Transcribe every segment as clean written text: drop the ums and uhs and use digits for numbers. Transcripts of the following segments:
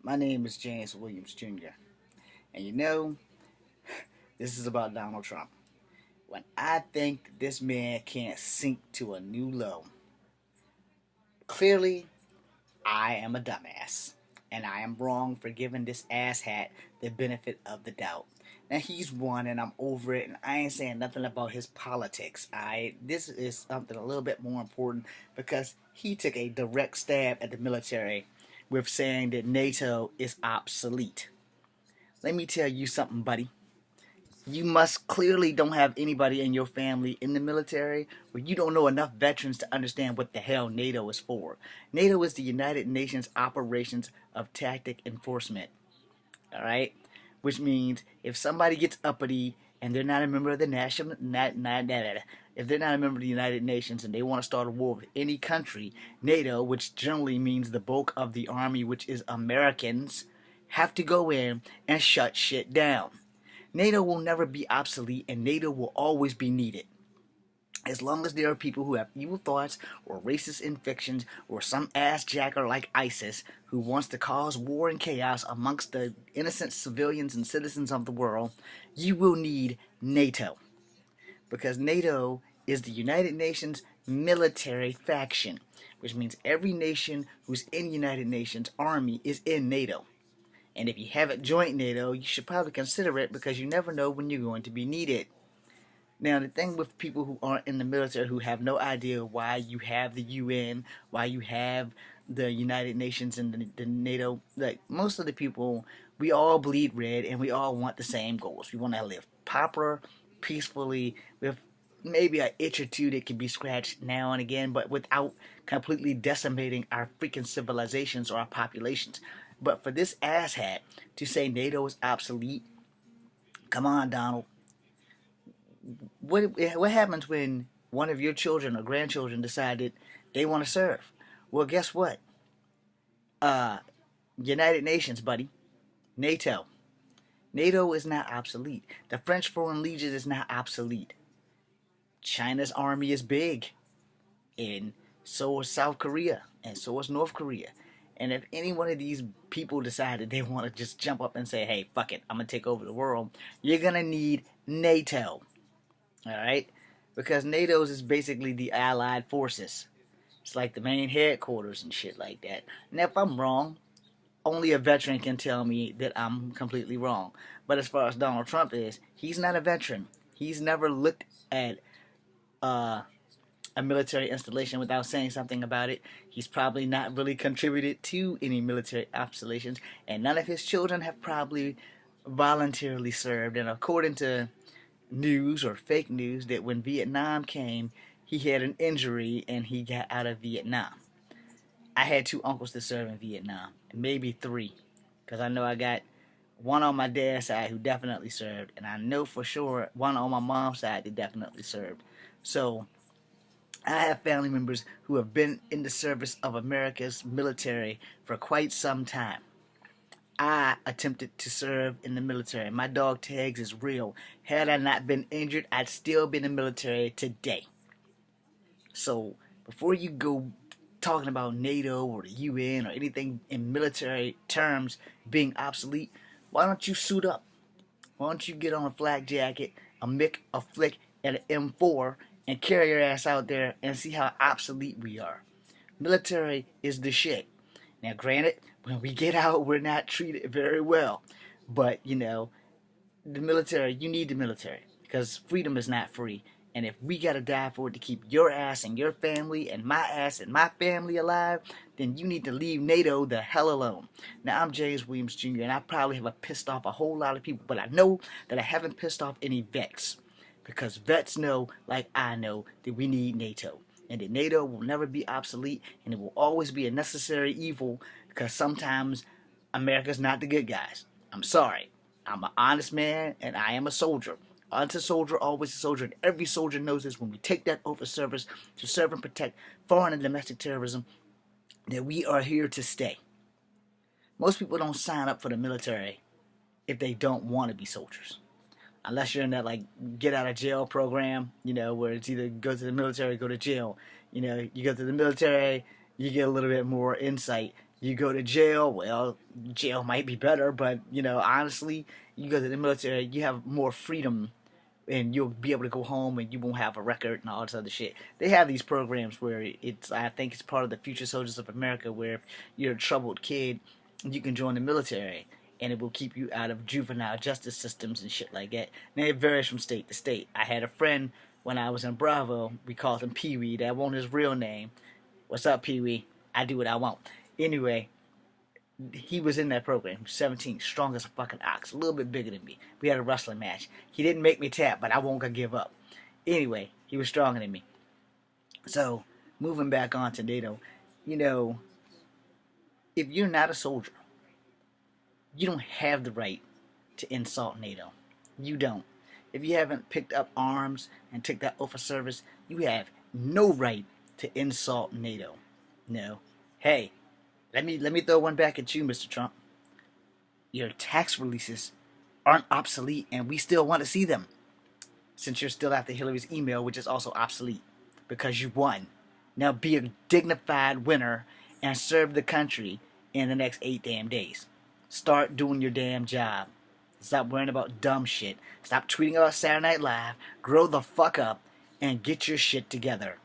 My name is James Williams Jr. And you know, this is about Donald Trump. When I think this man can't sink to a new low, clearly I am a dumbass. And I am wrong for giving this asshat the benefit of the doubt. Now he's won and I'm over it and I ain't saying nothing about his politics. This is something a little bit more important because he took a direct stab at the military with saying that NATO is obsolete. Let me tell you something, buddy. You must clearly don't have anybody in your family in the military, or you don't know enough veterans to understand what the hell NATO is for. NATO is the United Nations Operations of Tactic Enforcement. All right, which means if somebody gets uppity and they're not a member of the if they're not a member of the United Nations and they want to start a war with any country, NATO, which generally means the bulk of the army, which is Americans, have to go in and shut shit down. NATO will never be obsolete and NATO will always be needed. As long as there are people who have evil thoughts or racist infections or some ass jacker like ISIS who wants to cause war and chaos amongst the innocent civilians and citizens of the world, you will need NATO. Because NATO is the United Nations military faction, which means every nation who's in the United Nations Army is in NATO. And if you haven't joined NATO, you should probably consider it because you never know when you're going to be needed. Now, the thing with people who aren't in the military who have no idea why you have the UN, why you have the United Nations and the NATO, like most of the people, we all bleed red and we all want the same goals. We want to live proper, peacefully, with maybe an itch or two that can be scratched now and again, but without completely decimating our freaking civilizations or our populations. But for this asshat to say NATO is obsolete, come on, Donald. What happens when one of your children or grandchildren decided they want to serve? Well, guess what? Uh, United Nations, buddy. NATO. NATO is not obsolete. The French Foreign Legion is not obsolete. China's army is big, and so is South Korea, and so is North Korea. And if any one of these people decided they want to just jump up and say, hey, fuck it, I'm going to take over the world, you're going to need NATO. Alright? Because NATO's is basically the allied forces. It's like the main headquarters and shit like that. And if I'm wrong, only a veteran can tell me that I'm completely wrong. But as far as Donald Trump is, he's not a veteran. He's never looked at a military installation without saying something about it. He's probably not really contributed to any military installations. And none of his children have probably voluntarily served. And according to news or fake news that when Vietnam came, he had an injury and he got out of Vietnam. I had two uncles that served in Vietnam, maybe three, because I know I got one on my dad's side who definitely served, and I know for sure one on my mom's side that definitely served. So I have family members who have been in the service of America's military for quite some time. I attempted to serve in the military. My dog tags is real. Had I not been injured, I'd still be in the military today. So before you go talking about NATO or the UN or anything in military terms being obsolete, why don't you suit up? Why don't you get on a flak jacket, a Mick, a flick, and an M4 and carry your ass out there and see how obsolete we are? Military is the shit. Now, granted, when we get out, we're not treated very well. But, the military, you need the military. Because freedom is not free. And if we gotta die for it to keep your ass and your family and my ass and my family alive, then you need to leave NATO the hell alone. Now, I'm James Williams Jr., and I probably have pissed off a whole lot of people, but I know that I haven't pissed off any vets. Because vets know, like I know, that we need NATO. And that NATO will never be obsolete, and it will always be a necessary evil, because sometimes America's not the good guys. I'm sorry. I'm an honest man, and I am a soldier. Honest soldier, always a soldier, and every soldier knows this when we take that oath of service to serve and protect foreign and domestic terrorism, that we are here to stay. Most people don't sign up for the military if they don't want to be soldiers. Unless you're in that get out of jail program, where it's either go to the military or go to jail. You go to the military, you get a little bit more insight You go to jail, well, jail might be better, but honestly, you go to the military, you have more freedom, and you'll be able to go home, and you won't have a record and all this other shit. They have these programs where I think it's part of the Future Soldiers of America, where if you're a troubled kid, you can join the military, and it will keep you out of juvenile justice systems and shit like that. Now it varies from state to state. I had a friend when I was in Bravo. We called him Pee Wee. That wasn't his real name. What's up, Pee Wee? I do what I want. Anyway, he was in that program. He was 17, strong as a fucking ox, a little bit bigger than me. We had a wrestling match. He didn't make me tap, but I won't gonna give up. Anyway, he was stronger than me. So, moving back on to NATO, if you're not a soldier, you don't have the right to insult NATO. You don't. If you haven't picked up arms and took that oath of service, you have no right to insult NATO. No. Hey, let me throw one back at you, Mr. Trump. Your tax releases aren't obsolete, and we still want to see them. Since you're still after Hillary's email, which is also obsolete, because you won. Now be a dignified winner and serve the country in the next 8 damn days. Start doing your damn job. Stop worrying about dumb shit. Stop tweeting about Saturday Night Live. Grow the fuck up and get your shit together.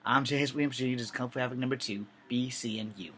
I'm J.H. Williams Jr. This is Kung Fu Havoc number 2. Be seeing you.